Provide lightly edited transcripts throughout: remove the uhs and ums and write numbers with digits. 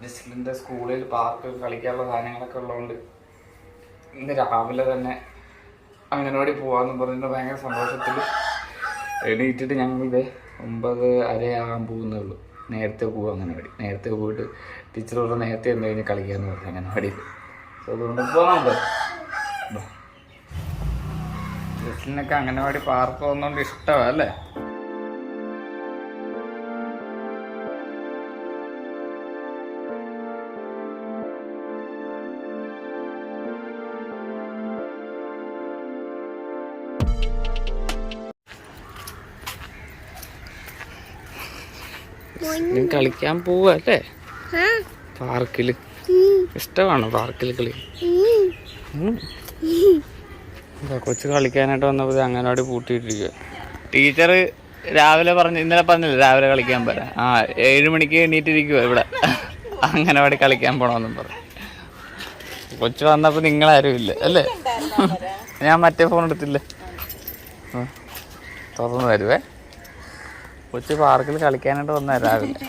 ജസ്റ്റിൻ്റെ സ്കൂളിൽ പാർക്കിൽ കളിക്കാനുള്ള സാധനങ്ങളൊക്കെ ഉള്ളതുകൊണ്ട് ഇന്ന് രാവിലെ തന്നെ അംഗനവാടി പോകാമെന്ന് പറഞ്ഞിട്ട് ഭയങ്കര സന്തോഷത്തിൽ എണീറ്റിട്ട് ഞങ്ങളിത് 9:30 പോകുന്നേ ഉള്ളൂ. നേരത്തെ പോകും അംഗനവാടി. നേരത്തെ പോയിട്ട് ടീച്ചർ പറഞ്ഞ നേരത്തെ എന്ത് കഴിഞ്ഞ് കളിക്കാമെന്ന് പറഞ്ഞു അംഗനവാടിയിൽ. സോ അതുകൊണ്ട് പോകാൻ ജസ്റ്റിനൊക്കെ അംഗനവാടി പാർക്ക് പോകുന്നതുകൊണ്ട് ഇഷ്ടമാണ് അല്ലേ? നീ കളിക്കാൻ പോവല്ലേ പാർക്കില്? ഇഷ്ടമാണോ പാർക്കിൽ കളി? കൊച്ചു കളിക്കാനായിട്ട് വന്നപ്പോൾ അംഗനവാടി പൂട്ടിയിട്ടിരിക്കുക. ടീച്ചർ രാവിലെ ഇന്നലെ പറഞ്ഞില്ലേ രാവിലെ കളിക്കാൻ പോരാ. 7 മണിക്ക് എണീറ്റിരിക്കുക ഇവിടെ അംഗനവാടി കളിക്കാൻ പോണമെന്നും പറഞ്ഞു. കൊച്ചു വന്നപ്പോൾ നിങ്ങളാരും ഇല്ല അല്ലേ? ഞാൻ മറ്റേ ഫോൺ എടുത്തില്ലേ, തുറന്നു തരുവേ. കൊച്ചു പാർക്കിൽ കളിക്കാനായിട്ട് വന്നാ രാവിലെ.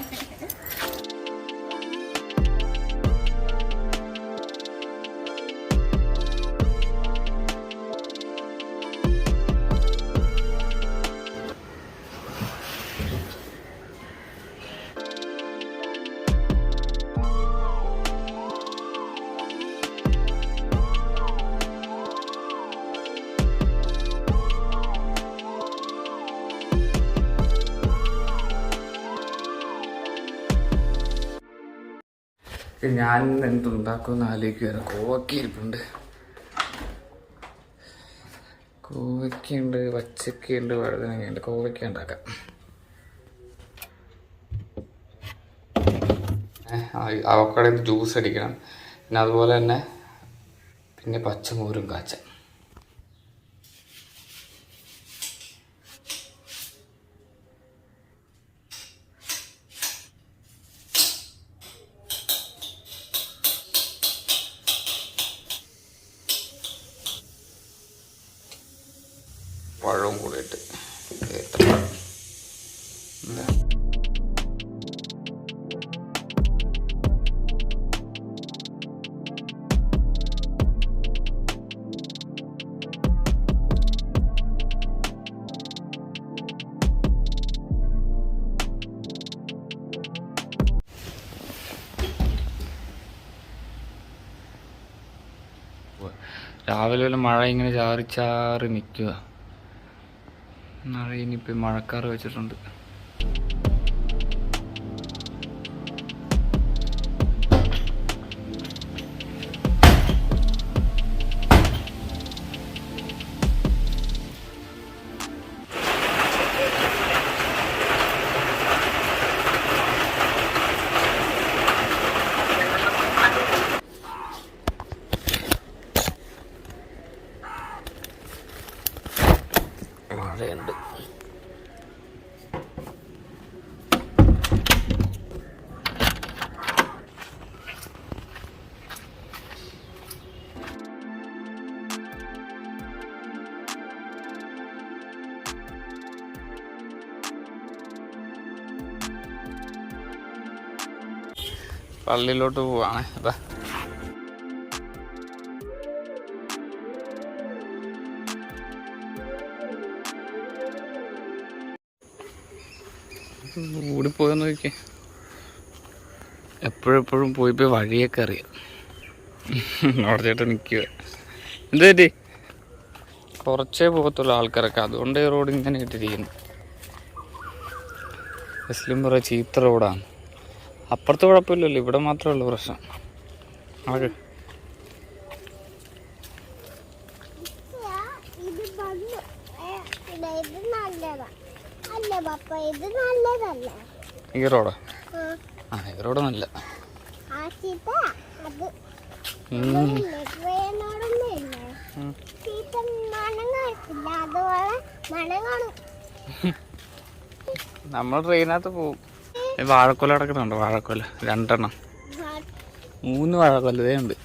ഞാൻ എന്തുണ്ടാക്കുമെന്ന് ആലോചിക്കുവായിരുന്നു. കോവക്ക ഇരിപ്പുണ്ട്, കോവയ്ക്കുണ്ട്, പച്ചക്കയുണ്ട്, വഴുതനങ്ങയുണ്ട്. കോവയ്ക്ക ഉണ്ടാക്കാം. അവക്കടയിൽ നിന്ന് ജ്യൂസ് അടിക്കണം. പിന്നെ അതുപോലെ തന്നെ പിന്നെ പച്ചമോരും കാച്ചാം. പഴവും കൂടെ ഇട്ട് ഏത്തപ്പഴം. രാവിലെ മഴ ഇങ്ങനെ ചാറി നിൽക്കുക. മഴ ഇനിയിപ്പോൾ മഴക്കാറ് വെച്ചിട്ടുണ്ട്. മഴയുണ്ട്. പള്ളിയിലോട്ട് പോവാണ്. അപ്പം ഓടിപ്പോയെന്ന് നോക്കിയേ. എപ്പോഴെപ്പോഴും പോയി വഴിയൊക്കെ അറിയാം. അവിടെ ചേട്ടൻ നിൽക്കുക. എന്ത് പറ്റി? കുറച്ചേ പോകത്തുള്ളൂ ആൾക്കാരൊക്കെ, അതുകൊണ്ട് ഈ റോഡ് ഇങ്ങനെ ഇട്ടിരിക്കുന്നു. മുസ്ലിം പറ ചീത്ത റോഡാണ്. അപ്പുറത്ത് കുഴപ്പമില്ലല്ലോ, ഇവിടെ മാത്രമേ ഉള്ളൂ പ്രശ്നം. ആകെ ഈ റോഡോ? ഈ റോഡ് നല്ല. നമ്മൾ ട്രെയിനകത്ത് പോവും. വാഴക്കൊല കിടക്കുന്നുണ്ട്. വാഴക്കൊല 2 എണ്ണം 3 വാഴക്കൊല ഉണ്ട്.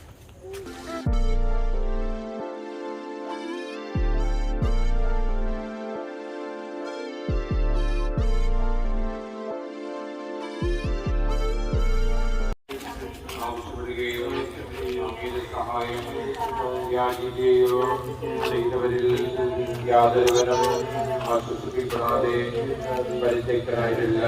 നടത്തുകയും സഹായം യാചിക്കുകയോ ചെയ്തവരിൽ യാതൊരുവനും ആശ്വസിപ്പിക്കാതെ പരിത്യക്തരായിട്ടില്ല.